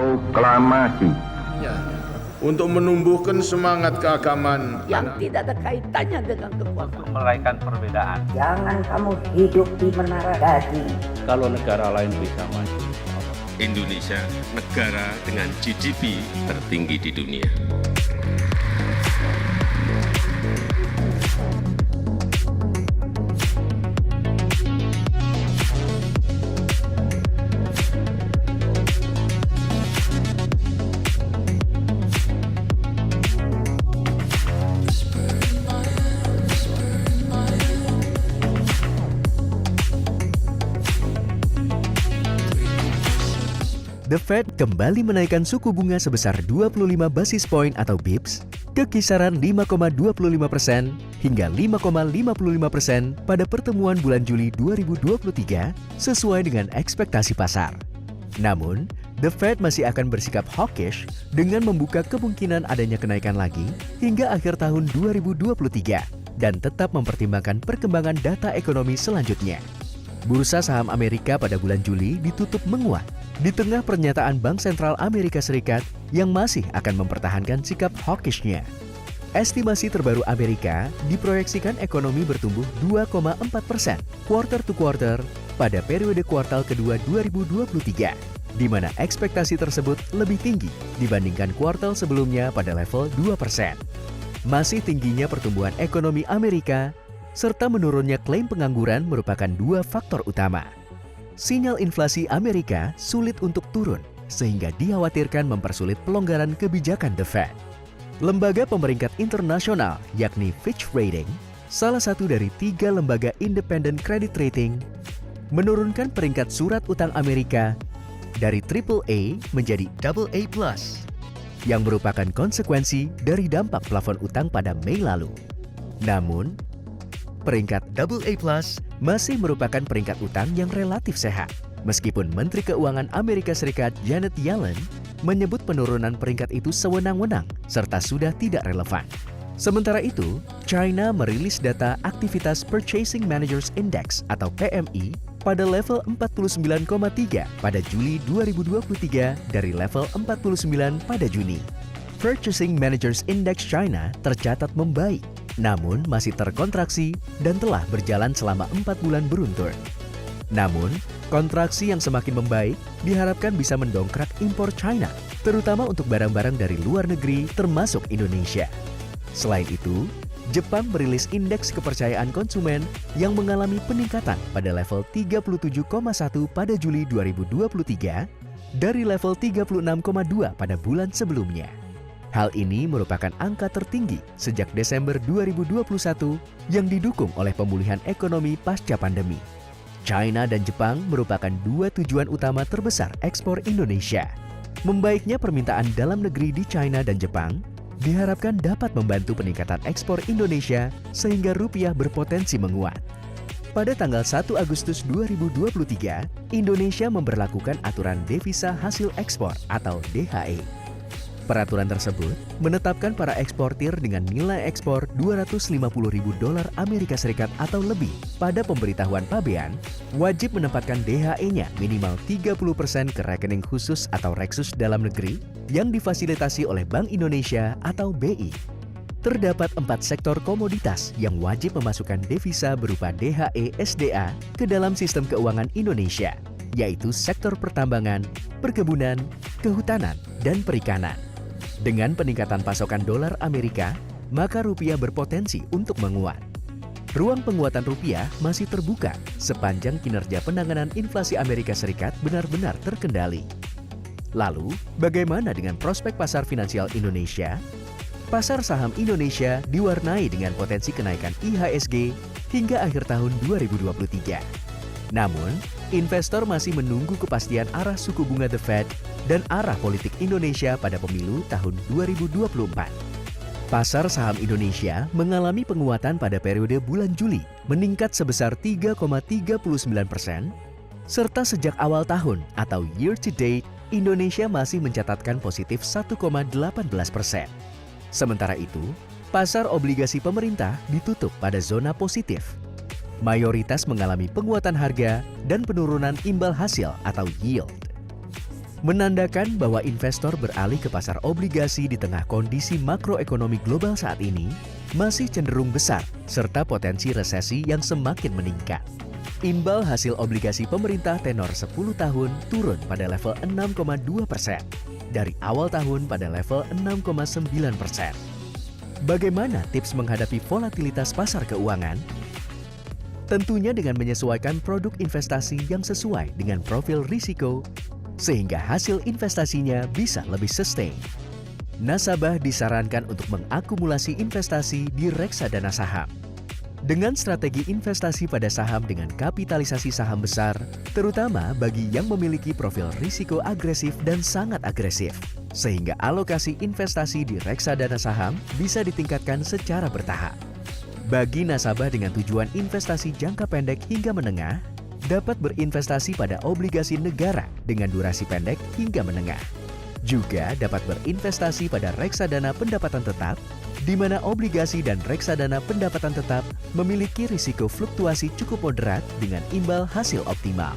Proklamasi untuk menumbuhkan semangat keagamaan yang tidak ada kaitannya dengan kekuasaan. Untuk merayakan perbedaan. Jangan kamu hidup di menara daging. Kalau negara lain bisa maju, Indonesia negara dengan GDP tertinggi di dunia. The Fed kembali menaikkan suku bunga sebesar 25 basis point atau BIPS ke kisaran 5,25% hingga 5,55% pada pertemuan bulan Juli 2023 sesuai dengan ekspektasi pasar. Namun, The Fed masih akan bersikap hawkish dengan membuka kemungkinan adanya kenaikan lagi hingga akhir tahun 2023 dan tetap mempertimbangkan perkembangan data ekonomi selanjutnya. Bursa saham Amerika pada bulan Juli ditutup menguat di tengah pernyataan Bank Sentral Amerika Serikat yang masih akan mempertahankan sikap hawkish-nya. Estimasi terbaru Amerika diproyeksikan ekonomi bertumbuh 2,4% quarter to quarter pada periode kuartal kedua 2023, di mana ekspektasi tersebut lebih tinggi dibandingkan kuartal sebelumnya pada level 2%. Masih tingginya pertumbuhan ekonomi Amerika serta menurunnya klaim pengangguran merupakan dua faktor utama. Sinyal inflasi Amerika sulit untuk turun, sehingga dikhawatirkan mempersulit pelonggaran kebijakan The Fed. Lembaga pemeringkat internasional, yakni Fitch Rating, salah satu dari 3 lembaga independen credit rating, menurunkan peringkat surat utang Amerika dari AAA menjadi AA+, yang merupakan konsekuensi dari dampak plafon utang pada Mei lalu. Namun, peringkat AA+ masih merupakan peringkat utang yang relatif sehat, meskipun Menteri Keuangan Amerika Serikat Janet Yellen menyebut penurunan peringkat itu sewenang-wenang serta sudah tidak relevan. Sementara itu, China merilis data aktivitas Purchasing Managers Index atau PMI pada level 49,3 pada Juli 2023 dari level 49 pada Juni. Purchasing Managers Index China tercatat membaik, namun masih terkontraksi dan telah berjalan selama 4 bulan beruntun. Namun, kontraksi yang semakin membaik diharapkan bisa mendongkrak impor China, terutama untuk barang-barang dari luar negeri termasuk Indonesia. Selain itu, Jepang merilis indeks kepercayaan konsumen yang mengalami peningkatan pada level 37,1 pada Juli 2023 dari level 36,2 pada bulan sebelumnya. Hal ini merupakan angka tertinggi sejak Desember 2021 yang didukung oleh pemulihan ekonomi pasca pandemi. China dan Jepang merupakan 2 tujuan utama terbesar ekspor Indonesia. Membaiknya permintaan dalam negeri di China dan Jepang diharapkan dapat membantu peningkatan ekspor Indonesia sehingga rupiah berpotensi menguat. Pada tanggal 1 Agustus 2023, Indonesia memberlakukan aturan devisa hasil ekspor atau DHE. Peraturan tersebut menetapkan para eksportir dengan nilai ekspor $250.000 Amerika Serikat atau lebih pada pemberitahuan pabean wajib menempatkan DHE-nya minimal 30% ke rekening khusus atau Reksus dalam negeri yang difasilitasi oleh Bank Indonesia atau BI. Terdapat 4 sektor komoditas yang wajib memasukkan devisa berupa DHE SDA ke dalam sistem keuangan Indonesia, yaitu sektor pertambangan, perkebunan, kehutanan, dan perikanan. Dengan peningkatan pasokan dolar Amerika, maka rupiah berpotensi untuk menguat. Ruang penguatan rupiah masih terbuka sepanjang kinerja penanganan inflasi Amerika Serikat benar-benar terkendali. Lalu, bagaimana dengan prospek pasar finansial Indonesia? Pasar saham Indonesia diwarnai dengan potensi kenaikan IHSG hingga akhir tahun 2023. Namun, investor masih menunggu kepastian arah suku bunga The Fed dan arah politik Indonesia pada pemilu tahun 2024. Pasar saham Indonesia mengalami penguatan pada periode bulan Juli, meningkat sebesar 3,39%, serta sejak awal tahun atau year to date, Indonesia masih mencatatkan positif 1,18%. Sementara itu, pasar obligasi pemerintah ditutup pada zona positif. Mayoritas mengalami penguatan harga dan penurunan imbal hasil atau yield. menandakan bahwa investor beralih ke pasar obligasi di tengah kondisi makroekonomi global saat ini masih cenderung besar serta potensi resesi yang semakin meningkat. Imbal hasil obligasi pemerintah tenor 10 tahun turun pada level 6,2% dari awal tahun pada level 6,9%. Bagaimana tips menghadapi volatilitas pasar keuangan? Tentunya dengan menyesuaikan produk investasi yang sesuai dengan profil risiko sehingga hasil investasinya bisa lebih sustain. Nasabah disarankan untuk mengakumulasi investasi di reksadana saham. Dengan strategi investasi pada saham dengan kapitalisasi saham besar, terutama bagi yang memiliki profil risiko agresif dan sangat agresif, sehingga alokasi investasi di reksadana saham bisa ditingkatkan secara bertahap. Bagi nasabah dengan tujuan investasi jangka pendek hingga menengah, dapat berinvestasi pada obligasi negara dengan durasi pendek hingga menengah. Juga dapat berinvestasi pada reksadana pendapatan tetap, di mana obligasi dan reksadana pendapatan tetap memiliki risiko fluktuasi cukup moderat dengan imbal hasil optimal.